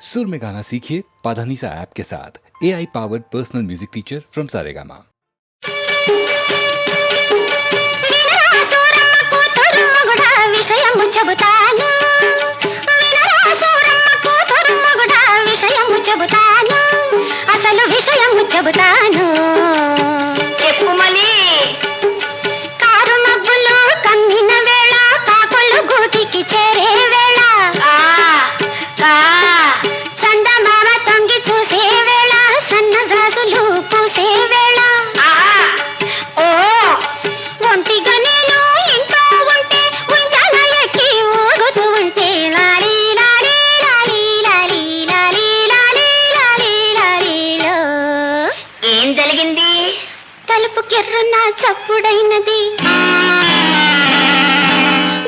सुर में गाना सीखिए पाधानीसा ऐप के साथ AI powered personal music teacher from Saregama. అసలు విషయం చెబుతాను చెప్పు మలి కారు మబ్బులు కమ్మిన వేళ కాకులు గూటికి చేరే వేళ చందమామ తొంగి చూసే వేళ సన్నజాజులు పూసే వేళ ఓ ఒంటిగా నేను ఇంట్లో ఉంటే ఉయ్యాల ఎక్కి ఊగుతూ ఉంటే లాలీ లాలీ లాలీ లాలీ లాలీ లాలీ లాలీ లాలీలో ఏం జరిగింది తలుపు కెర్రున చప్పుడైనది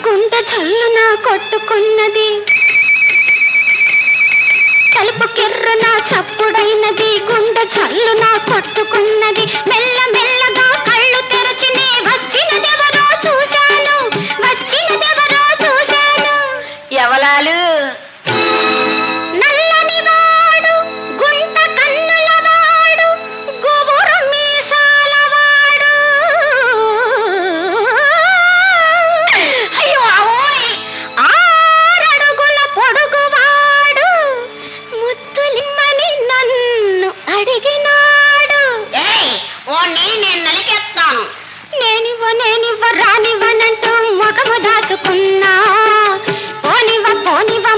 గుండె చల్లున కొట్టుకున్నది తలుపు కెర్రున చప్పుడైనది గుండె చల్లున కొట్టుకున్నది మెల్ల మెల్లగా కళ్ళు తెరచినే వచ్చినదెవరో చూశాను ఎవలాలు నల్లని వాడు గుంట కన్నుల వాడు గుబురు మీసాల వాడు అయ్యో ఓయ్ ఆరడుగుల పొడుగువాడు ముత్తులిమ్మని నన్ను అడిగినాడు నేను నలికెత్తాను నేనివ్వ రానివ్వనంటూ ముఖము దాచుకున్నా పోనివ్వ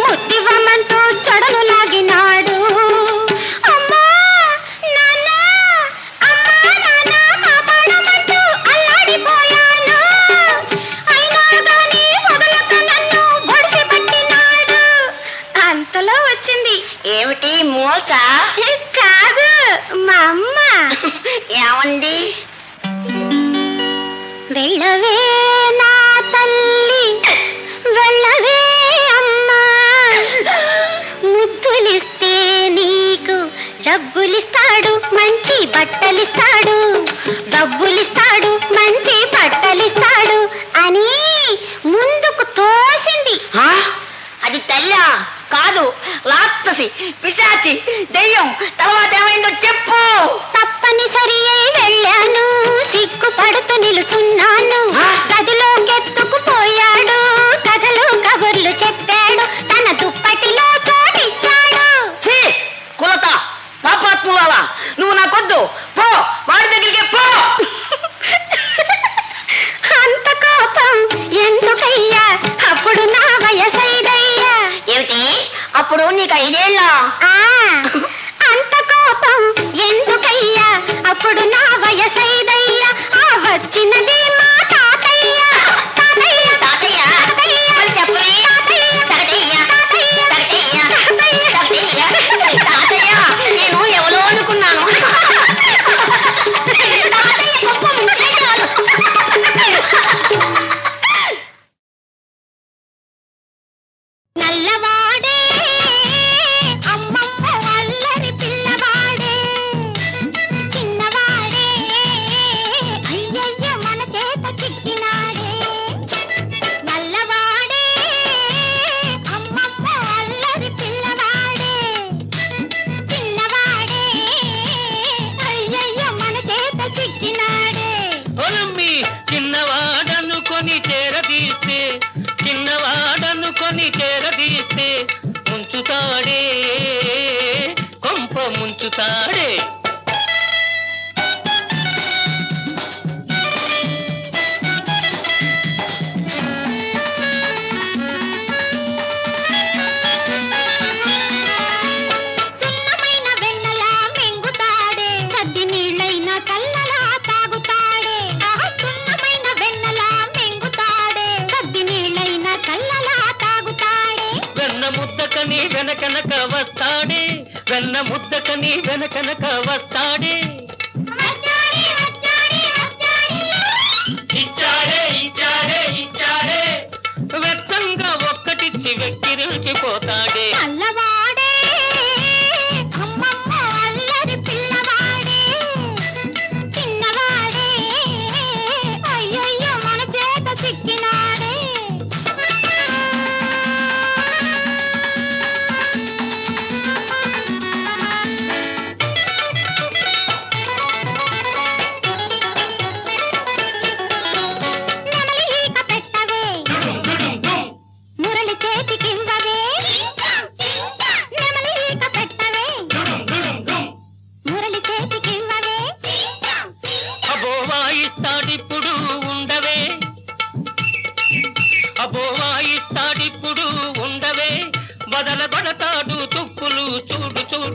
ముత్తివ్వమంటూ జడలు లాగినాడు అమ్మా నాన్న కాపాడమంటూ అల్లాడిపోయాను అయినా గాని వదలక నన్ను గొడిసి పట్టినాడు అంతలో వచ్చింది ఏమిటి మోచ కాదు మా అమ్మ ఏమండి వెళ్ళవే నా తల్లి వెళ్ళవే అమ్మా ముద్దులిస్తే నీకు డబ్బులిస్తాడు మంచి బట్టలిస్తాడు డబ్బులిస్తాడు మంచి బట్టలిస్తాడు అని ముందుకు తోసింది అది తల్లా కాదు రాక్షసి పిశాచి దెయ్యం తర్వాత ఏమైందో చెప్పు తప్పనిసరి అయి వెళ్ళాను సిగ్గుపడుతూ నిలుచున్నాను గదిలో కెత్తుకుపోయాడు కథలు కబుర్లు చెప్పాడు తన దుప్పటిలో చోటిచ్చాడు కులత పాపాత్మురాలా నువ్వు నాకొద్దు పో వాడి దగ్గరికి పో అంత కోపం ఎందుకయ్యా అప్పుడు నా వయసైదయ్యా ఏమిటి అప్పుడు నీకు 5 ఏళ్ళ అంత కోపం ఎందుకయ్యా అప్పుడు నా వయసైదయ్యా వచ్చినది మా తాతయ్య తాతయ్య తాతయ్య చెప్పలే తాతయ్య తాతయ్య తాతయ్య నేను ఎవరో అనుకున్నాను తాతయ్య గొప్ప ముచ్చటాలు నల్లవాడే అమ్మమ్మ అల్లరి పిల్లవాడే చిన్నవాడే అయ్యయ్య మన చేత చిక్కినాడే నల్లవాడే అమ్మమ్మ అల్లరి పిల్లవాడే చిన్నవాడే అయ్యయ్య మన చేత చిక్కినాడే ఒలమ్మి చిన్నవాడనుకొని చేరదీస్తే ముంచుతాడే కొంప ముంచుతాడే సున్నమైన వెన్నలా మెంగుతాడే సద్ది నీళ్ళైన చల్లలా తాగుతాడే సున్నమైన వెన్నలా మెంగుతాడే సద్ది నీళ్ళైన చల్లలా తాగుతాడే వెన్న ముద్దకని వెనకనక వస్తాడే వెన్న ముద్దకని వెనకనక వస్తాడే ఇచ్చాడే ఇచ్చాడే ఇచ్చాడే వెచ్చంగా ఒక్కటిచ్చి వెక్కిరించిపోతాడే నల్లవాడే అమ్మమ్మ అల్లరి పిల్లవాడే చిన్నవాడే అయ్యయ్య మన చేత చిక్కినాడే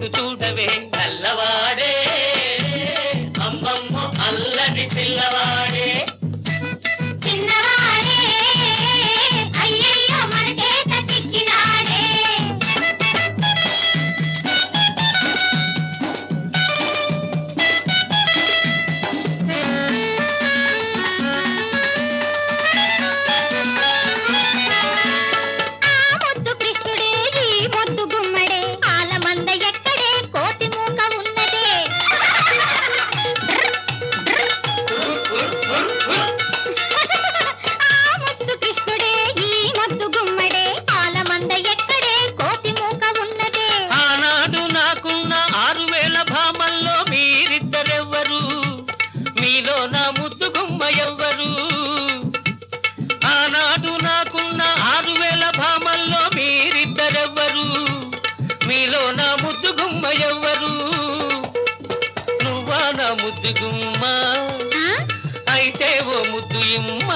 ఇటు చూడవే నల్లవాడే అమ్మమ్మ అల్లరి పిల్లవాడే చిన్నవాడే అయ్యయ్యో మన చేత చిక్కినాడే ఆ ముద్దు కృష్ణుడే ఈ ముద్దు గుమ్మడే ఆలమంద ఎక్కడే కోతి మూక ఉన్నదే ఆ ముద్దు కృష్ణుడే ఈ ముద్దు గుమ్మడే ఆలమంద ఎక్కడే కోతి మూక ఉన్నదే ఆనాడు నాకున్న 6000 భామల్లో మీరిద్దరెవ్వరు మీలో నా ముద్దు గుమ్మ ఎవ్వరు ఆనాడు నాకున్న 6000 భామల్లో మీరిద్దరెవ్వరు మీలో నా ముద్దు గుమ్మ ఎవ్వరు నువ్వా నా ముద్దు గుమ్మ అయితే ఓ ముద్దు ఇమ్మ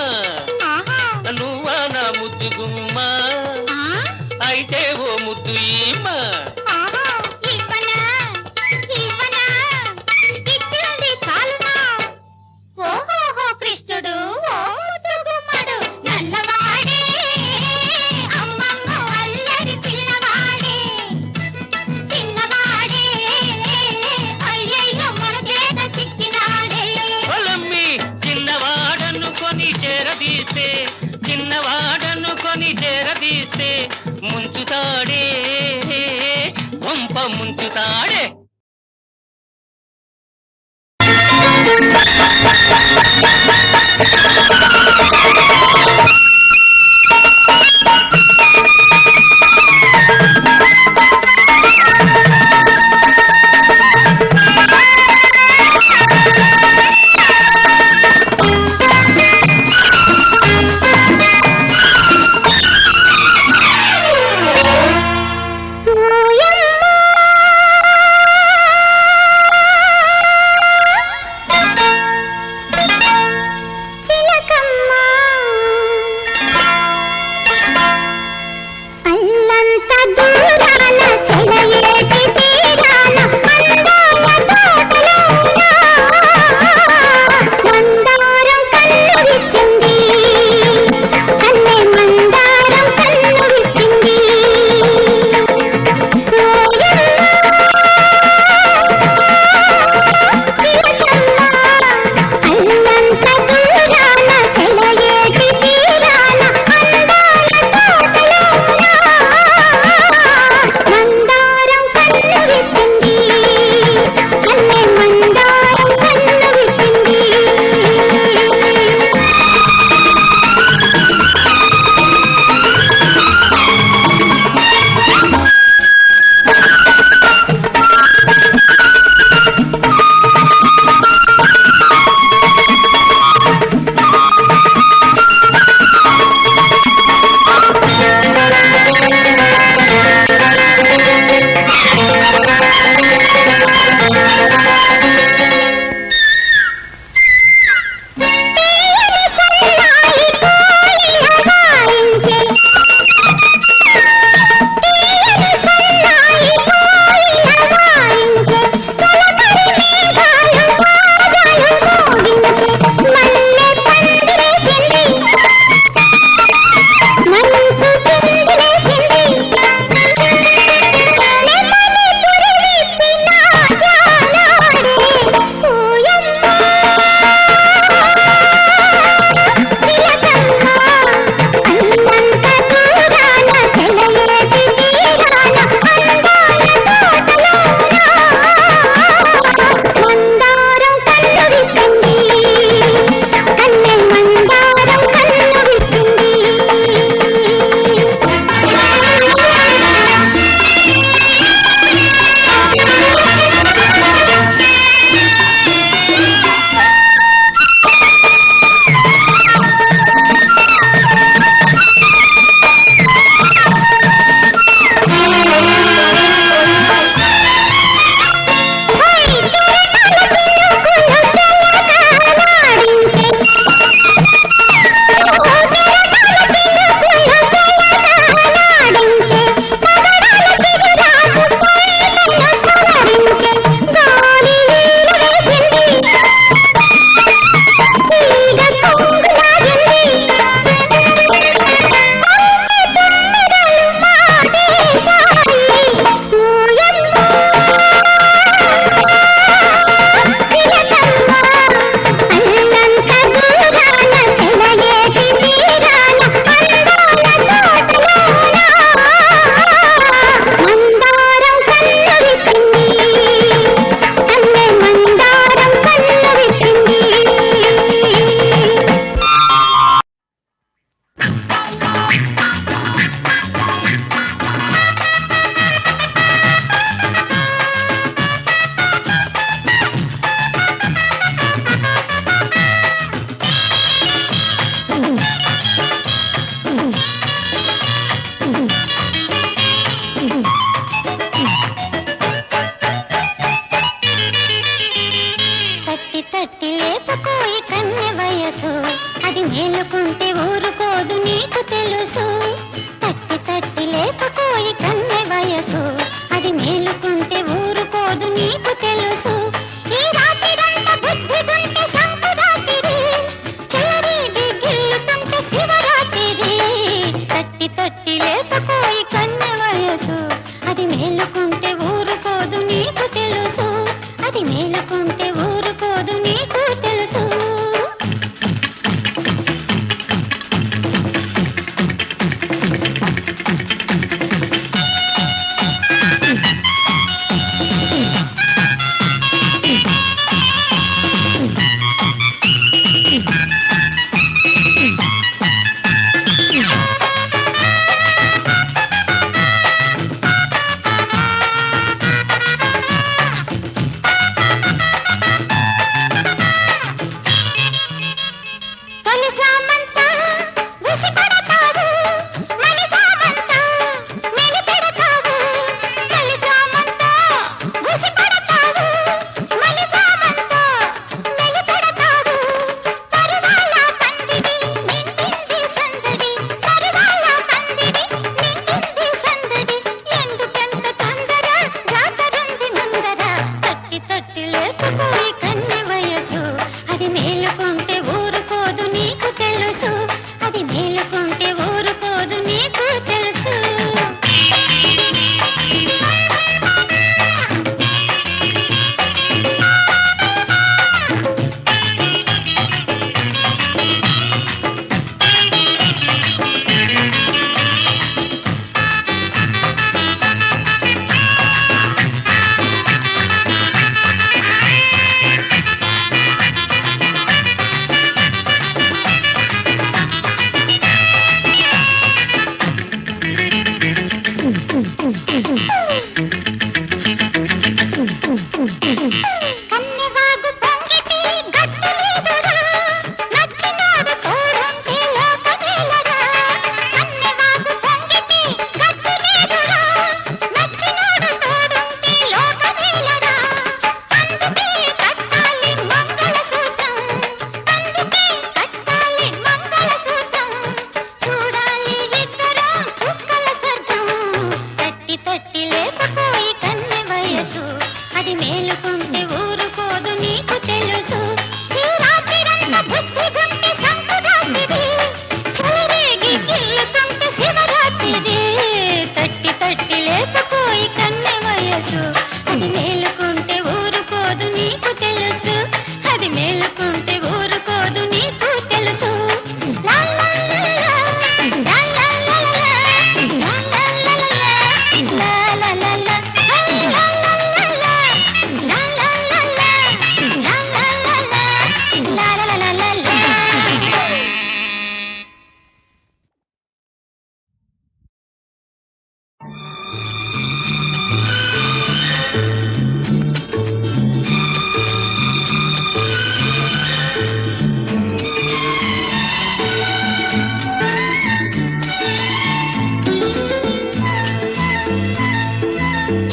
ఆహా నువ్వా నా ముద్దు గుమ్మ ఆ అయితే ఓ ముద్దు ఇమ్మ ఆహా ఇవ్వనా ఇవ్వనా ఇచ్చింది చాలునా ఓహోహో కృష్ణుడు ఓ ముద్దు గుమ్మడు నల్లవాడే అమ్మమ్మ అల్లరి పిల్లవాడే చిన్నవాడే అయ్యయ్యో మన చేత చిక్కినాడే పొలమ్మి చిన్నవాడను కొని చేరదీస్తే ముంచుతాడే వంప ముంచుతాడే తట్టి తట్టి లేపుకోయి కన్నె వయసు అది మేలుకుంటే ఊరుకోదు నీకు తెలుసు తట్టి తట్టి లేపుకోయి కన్నె వయసు అది మేలుకుంటే ఊరుకోదు నీకు తెలుసు ఈ రాత్రిరంతా బుద్ధిగుంటే సంకురాత్రి చెలరేగి గిల్లుతుంటే శివరాత్రి తట్టి తట్టి లేపుకోయి కన్నె వయసు అది మేలుకుంటే ఊరుకోదు నీకు తెలుసు అది మేలుకుంటే ఊరుకోదు నీకు తెలుసు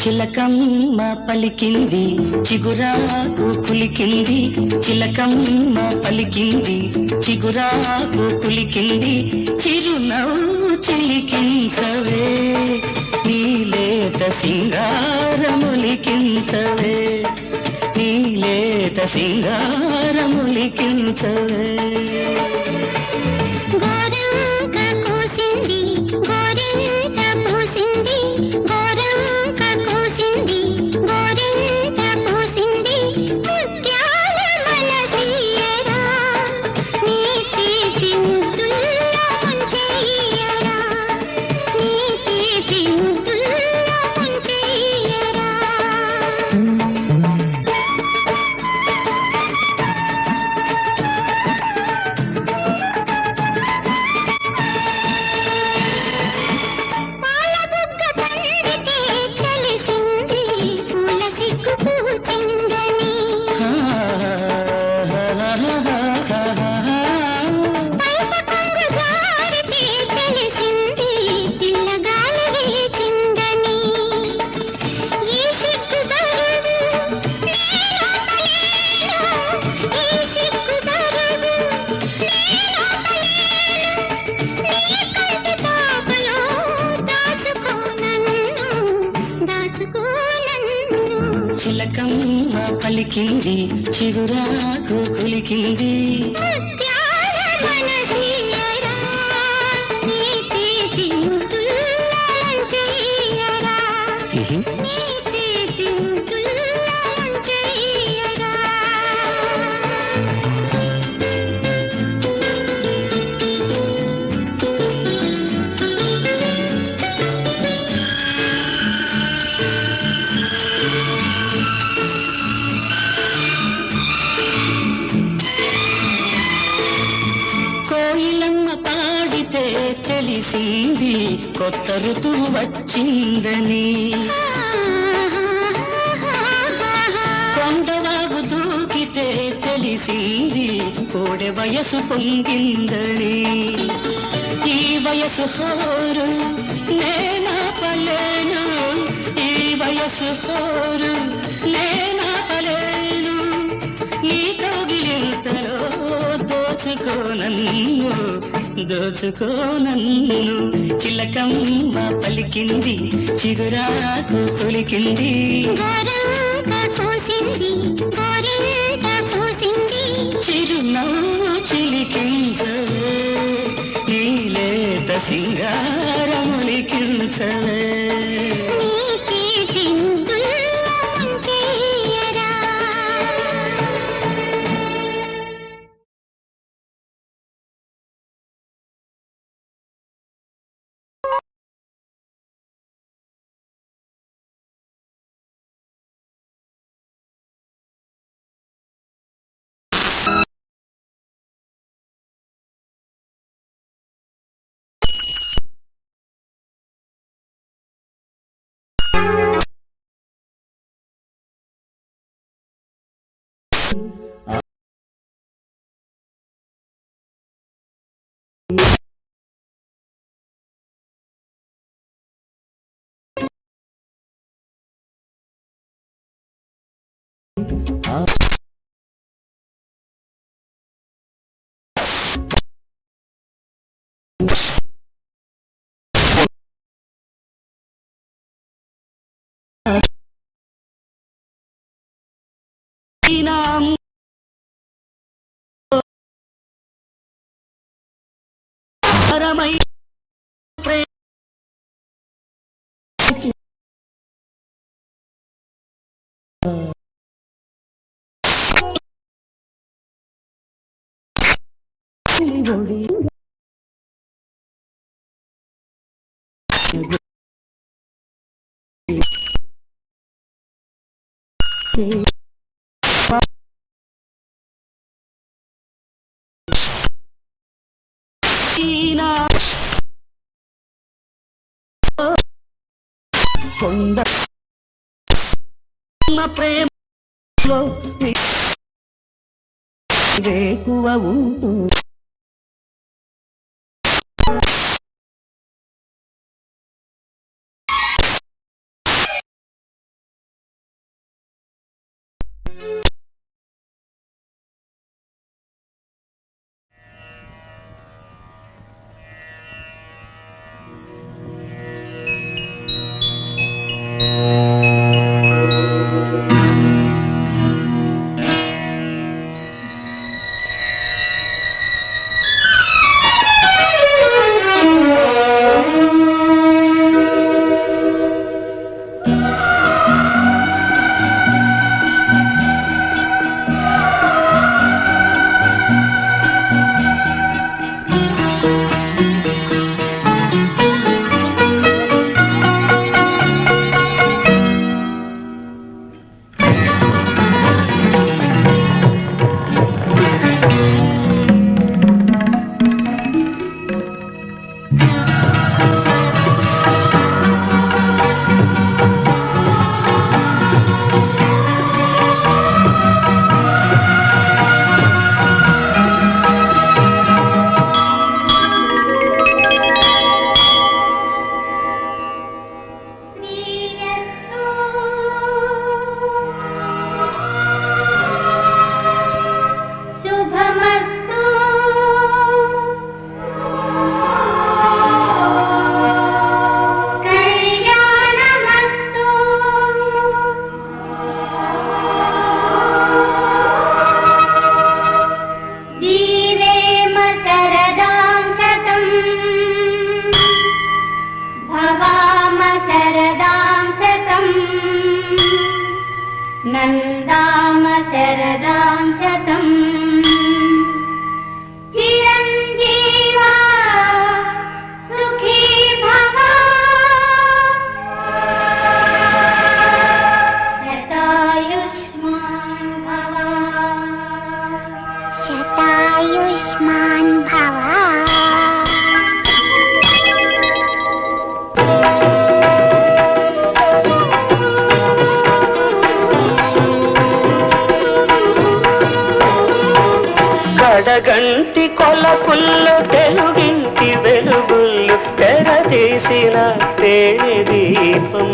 చిలకమ్మ పలికింది చిగురాకు కులికింది చిలకమ్మ పలికింది చిగురాకు కులికింది చిరునవ్వు చిలికించవే నీలేత సింగారములికించవే నీలేత సింగారములికించవే గోరంక కోసింది గోరింట పూసింది గోరంక కోసింది గోరింట పూసింది ముత్యాల మనసీయరా నీ తీపి ముద్దుల్లో ముంచెయ్యరా నీ తీపి ముద్దుల్లో ముంచెయ్యరా చిలకమ్మ పలికింది చిగురాకు కులికింది ముత్యాల మనసీయరా, నీ తీపి ముద్దులంచెయ్యరా, నీ తీపి ముద్దులంచెయ్యరా. కోయిలమ్మ పాడితే తెలిసింది కొత్త ఋతువు వచ్చిందని కొండవాగు దూకితే తెలిసింది కోడె వయసు పొంగిందని ఈ వయసు హోరు నేనాపలేను ఈ వయసు హోరు నేనాపలేను నీ కౌగిలింతలో దోచుకోనన్ను చిలకమ్మ పలికింది చిగురాకు కొలికింది గోరంక పూసింది, గోరింట పూసింది, చిరునవ్వు చిలికించవే నీలేత సింగారములికించవే నీ తీపి ముద్దులంచెయ్యరా. పరమై కొండ ప్రేమలో వేకువ ఉంటుంది కడగంటి కొలకుల్లో తెలుగింటి వెలుగుళ్ళు తెరదీసిన తేనె దీపం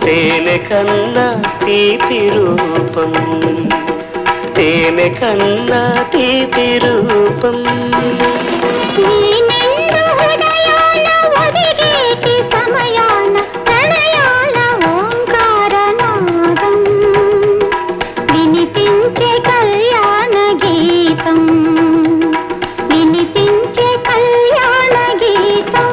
తేనె కన్నా తీపి రూపం తేనె కన్నా తీపి రూపం నీ నిండు హృదయాల ఒదిగేటి సమయాన ప్రణయాల ఓంకారనాదం వినిపించే కళ్యాణ గీతం వినిపించే కళ్యాణ గీతం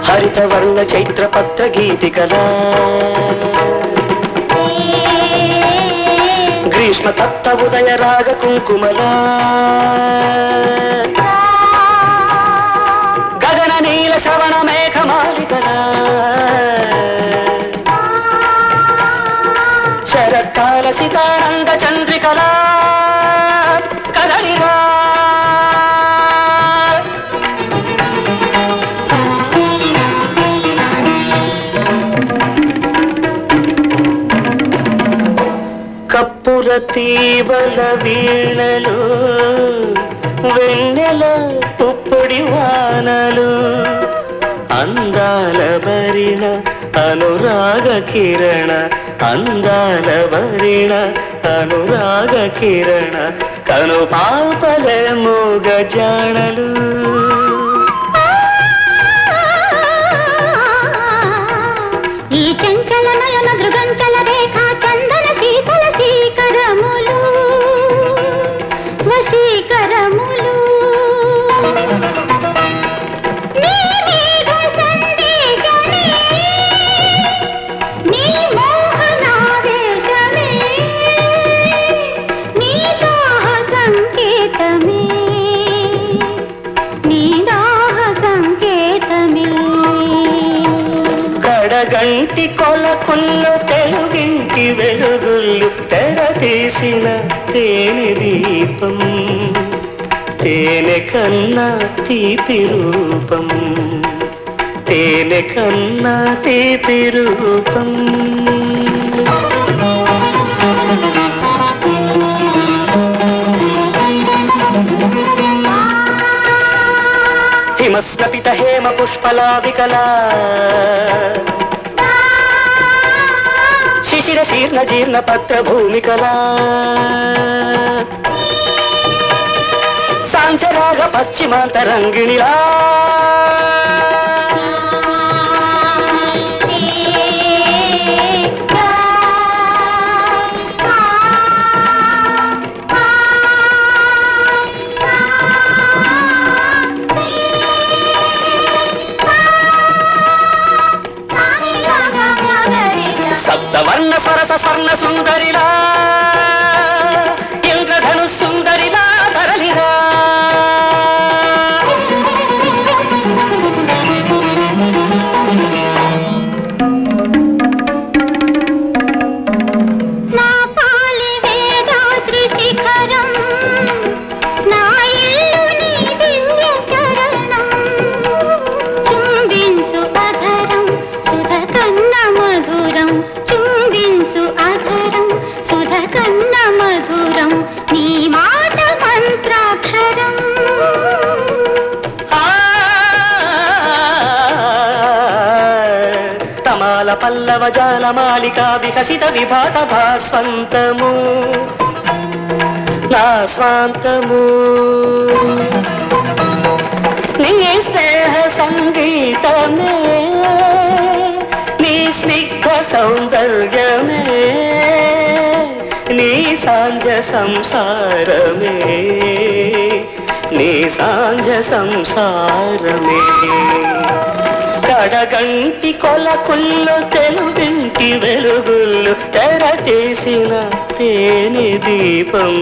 హరితవర్ణ చైత్ర పత్ర గీతికలా గ్రీష్మ తప్త ఉదయ రాగ కుంకుమలా గగన నీల శ్రవణ మేఘమాలికలా శరత్కాల సితానంద చంద్రికలా కదలిరా కప్పుర తీవల వీణలు వెన్నెల పుప్పొడి వానలు అందాల భరిణ అనురాగ కిరణ అందాల భరిణ అనురాగ కిరణ కను పాపల మోగ జాణలు ఈ చంచల నయన దృగంచల రేఖా చందన శీతల శీకరములు వశీకరములు నీ మేఘ సందేశమే నీ మోహనావేశమే నీ దాహ సంకేతమే నీ దాహ సంకేతమే కడగంటి కొలకుల్లో తెలుగింటి వెలుగుళ్ళు తెరదీసిన తేనె దీపం తేనె కన్నా తీపి రూపం తేనె కన్నా తీపి రూపం హిమస్నపిత హేమ పుష్పలావికలా శిశిర శీర్ణ జీర్ణ పత్ర భూమికలా సాంచరాగ పశ్చిమాంతరంగిణిలా సప్తవర్ణ స్వరస స్వర్ణ సుందరిలా ఇంద్రధను సుందరిలా తరలిరా నా పాలి వేదాద్రి శిఖరం నా ఇల్లు నీ దివ్య చరణం చుంబించు అధరం సుధ కన్న మధురం చుంబించు అధరం సుధ కన్న మధురం నీ మాట మంత్రాక్షరం తమాల పల్లవ జాల మాలికా వికసిత విభాత భాస్వంతము నా స్వాంతము నీ స్నేహ సంగీతమే నీ స్నిగ్ధ సౌందర్యమే నీ సాంజ సంసారమే నీ సాంజ సంసారమే కడగంటి కొలకుల్లో తెలుగింటి వెలుగుళ్ళు తెరతీసిన తేనె దీపం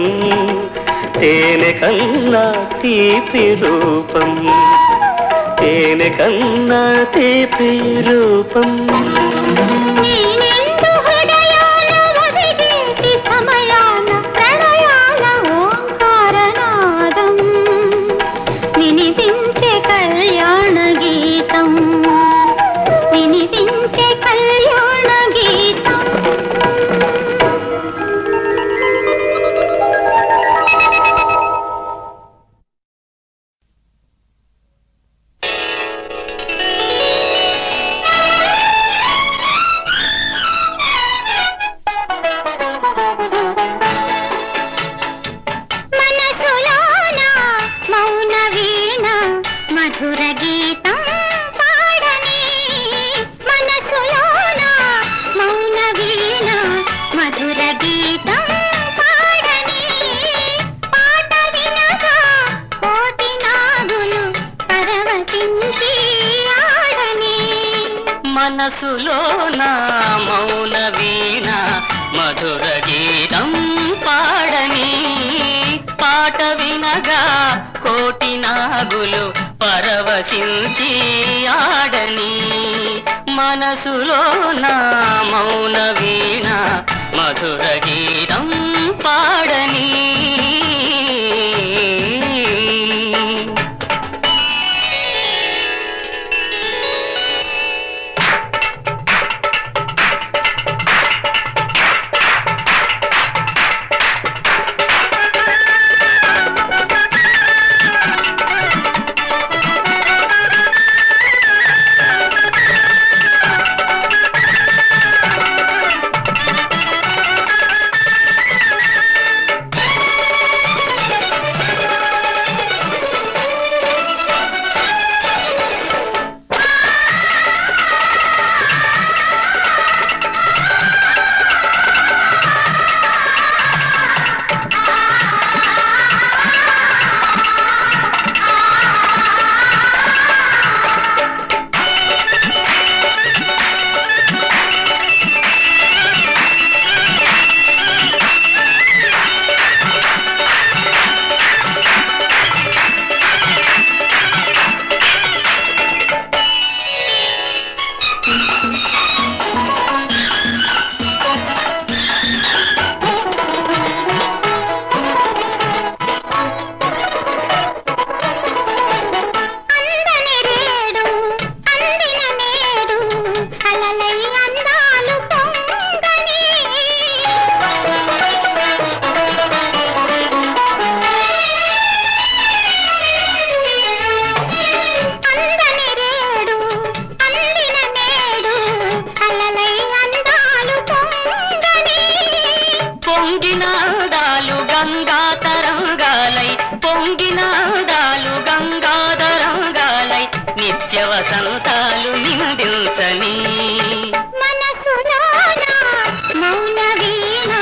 తేనె కన్నా తీపి రూపం తేనె కన్నా తీపి రూపం నీ నిండు హృదయాల ఒదిగేటి సమయాన ప్రణయాల ఓంకారనాదం వినిపించే కళ్యాణ గీతం వినిపించే మనసులో నా మౌన వీణ మధుర గీతం పాడని పాట వినగా కోటి నాగులు పరవశించి ఆడని మనసులో నా మౌన వీణ మధుర గీతం పాడని అందని రేడు అందిన నేడు అలలై అందాలు పొంగని అందని రేడు అందిన నేడు అలలై అందాలు పొంగని పొంగినాదాలు గంగా తరంగాలై పొంగినాదాలు గంగా తరంగాలై నిత్య వసంతాలు నిందించని మనసులోన మౌన వీణ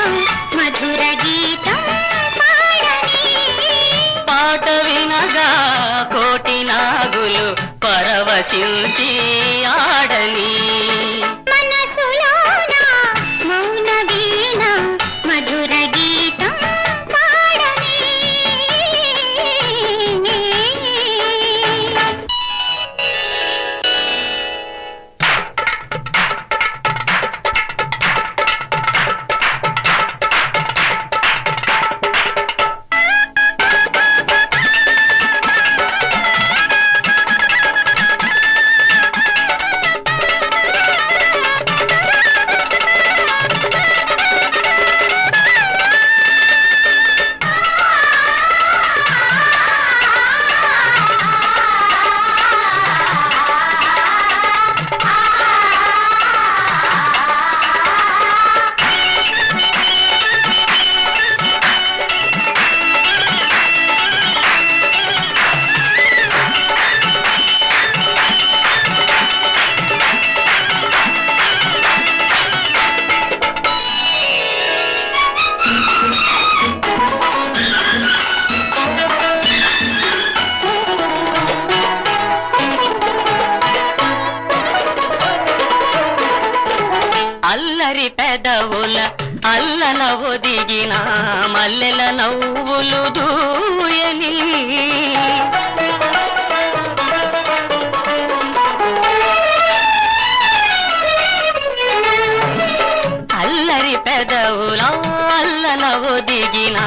మధుర గీతం పాడని పాట వినగా కోటి నాగులు పరవశించి ఆడని మనసులోన మౌన వీణ మధుర గీతం పాడని అల్లరి పెదవుల అల్లన ఒదిగిన మల్లెల నవ్వులు దూయని అల్లరి పెదవుల అల్లన ఒదిగిన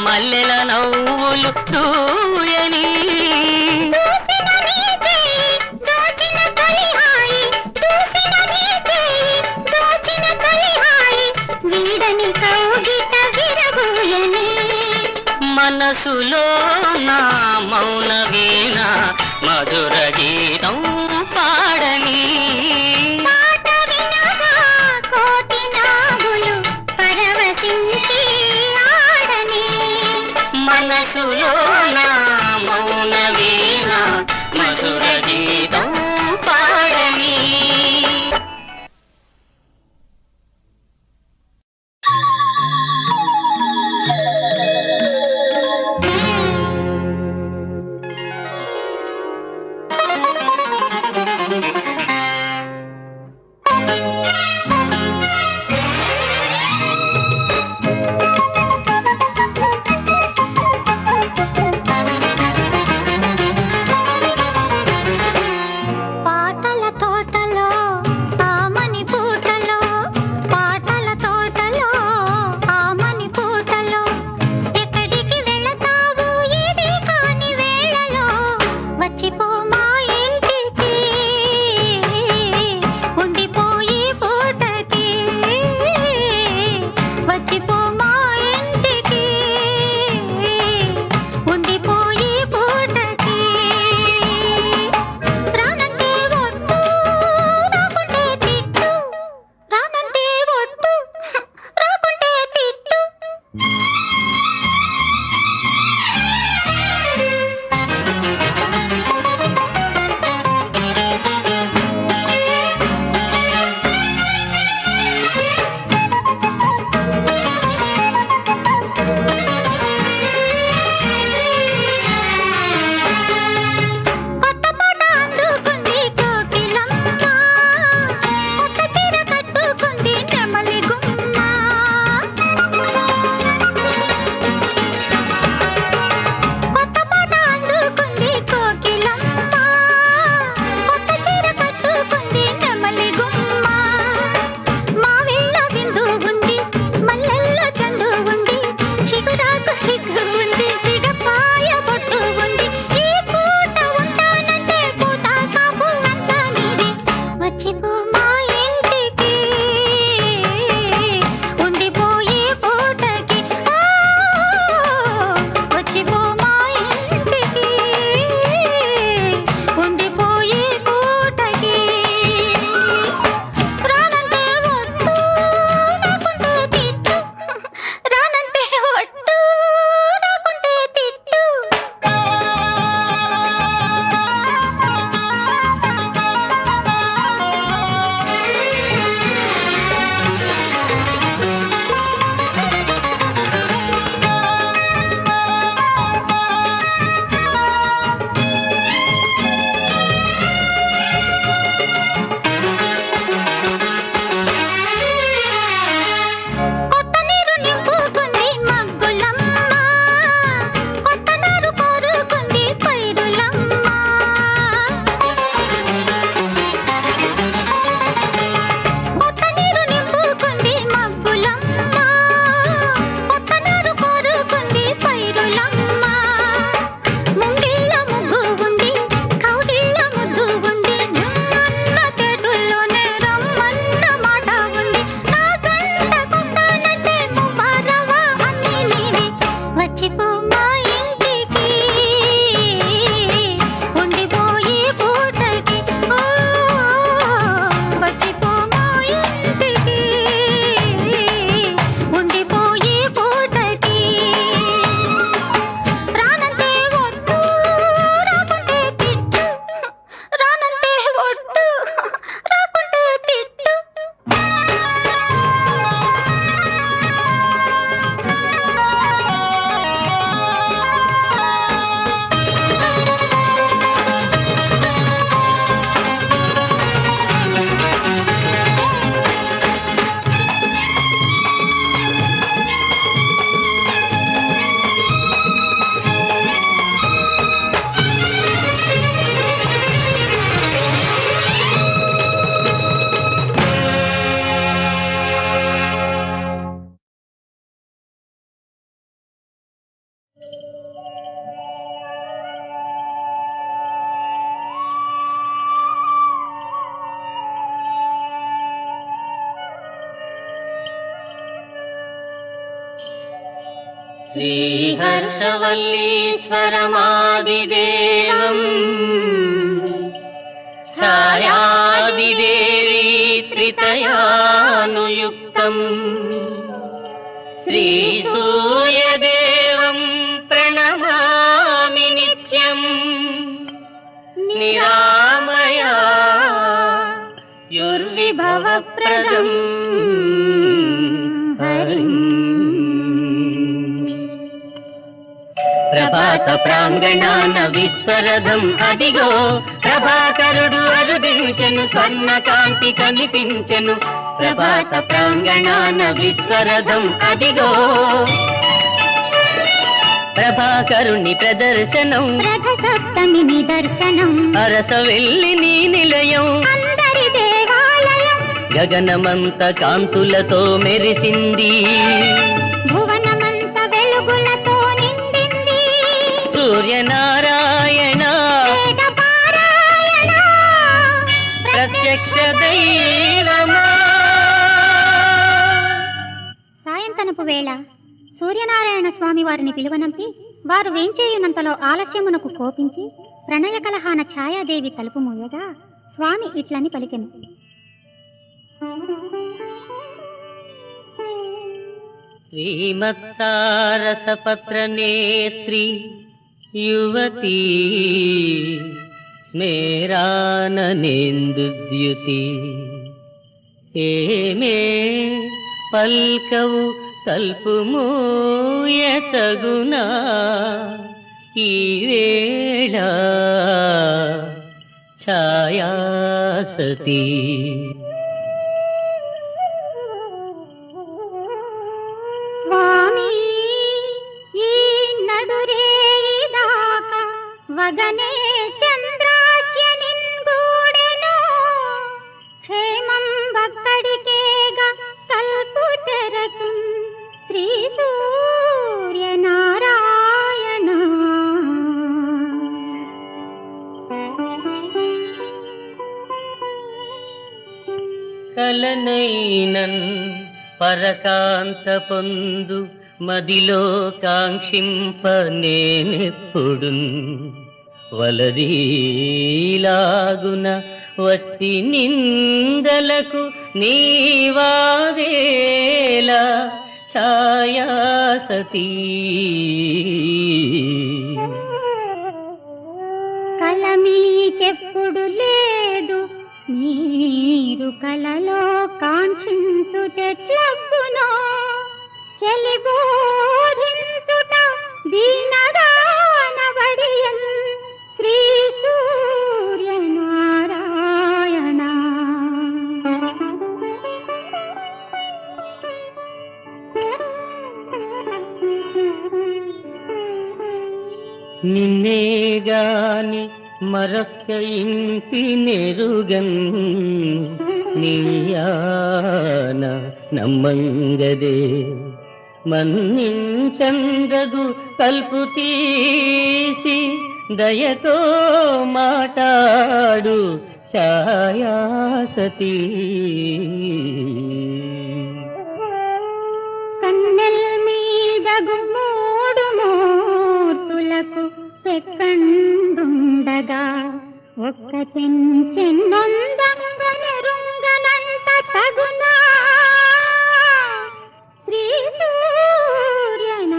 మల్లెల నవ్వులు దూయని దూసిన నీ చేయి దోచిన తొలి హాయి దూసిన నీ చేయి దోచిన తొలి హాయి వీడని కౌగిట విరబూయని మనసులో నా మౌన వీణ మధుర గీతం పాడని పాట వినగా కోటి నాగులు పరవశించి ఆడని మనసులో నా మౌన వీణ మధుర గీతం పాడని శ్రీహర్షవల్లీశ్వరమాదిదేవం ఛాయాదిదేవీ త్రితయానుయుక్తం శ్రీసూర్యదేవం ప్రణమామి నిత్యం నిరామయా యుర్విభవప్రదం హరిం. ప్రభాత ప్రాంగణాన విశ్వరథం అదిగో ప్రభాకరుడు అరుదించెను స్వర్ణకాంతి కనిపించెను. ప్రభాత ప్రాంగణాన విశ్వరథం అదిగో ప్రభాకరుని ప్రదర్శనం రథ సప్తమి నిదర్శనం అరసవెల్లి నీ నిలయం అందరి దేవాలయం గగనమంత కాంతులతో మెరిసింది భువనమంత వెలుగులతో నిండింది సూర్యనారాయణ వేద పారాయణ ప్రత్యక్ష దైవమా. సాయంతనపు వేళ సూర్యనారాయణ స్వామి వారిని పిలువనంపి వారు వేంచేయునంతలో ఆలస్యమునకు కోపించి ప్రణయ కలహాన ఛాయాదేవి తలుపు మూయగా స్వామి ఇట్లని పలికెను. శ్రీమత్సారసపత్ర నేత్రి యువతీ స్మేరాననేందుద్యుతి ఏమే పల్కవు తల్పు మూయతగునా ఈ వేళ ఛాయాసతి. స్వామి ఈ నడురేయిదాక వగనే చంద్రాస్య నిన్గూడెను క్షేమం భక్కడికేగా తల్పు తెరచు శ్రీ సూర్యనారాయణ. కలనైనన్ పరకాంత పొందు మదిలో కాంక్షింప నేనెప్పుడు వలదీలాగున వట్టి నిందలకు నీవాదేలా ఛాయాసతీ. కల మీకెప్పుడు లేదు మీరు కలలో కాంక్షించుటెట్లబ్బునో చెలిబోధించుట దీనదానబడియన్ శ్రీ సూర్యనారాయణ. నిన్నేగాని మరొక్క ఇంటి నెరుగన్ నీయాన నమ్మంగదే మన్నించందగు తల్పు తీసి దయతో మాటాడు ఛాయాసతీ. కన్నెల్ మీదగు మూడు మూర్తులకు సెకండుండగా ఒక్క చెన్నొందంగనెరుంగనంత తగునా శ్రీ సూర్యనారాయణ.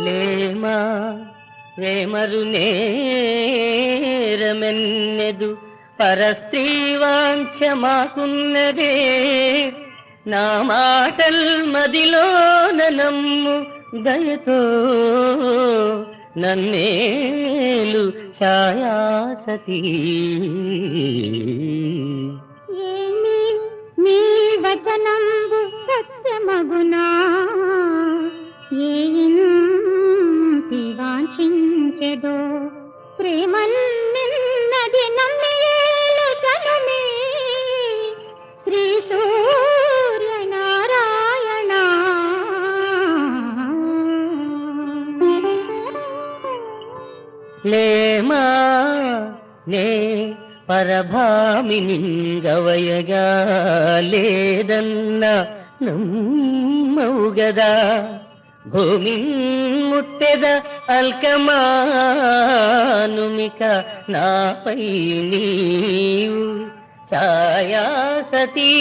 లేమా వేమరు నేరమెన్నెదు పరస్త్రీ వాంఛ మాకున్నదే నా మాటల్ మదిలోన నమ్ము దయతో నన్నేలు ఛాయాసతీ. ఏమి నీ వచనంబు సత్యమగునా ఏ ఇంటి వాంఛించెదో ప్రేమన్ నిన్నది నమ్మియేలు చనుమే శ్రీ సూర్యనారాయణ. లేమా నే పరభామి నింగవయగా లేదన్న నమ్మవుగదా భూమి ముట్టెద అల్కమానుమిక నాపై నీవు ఛాయా సతీ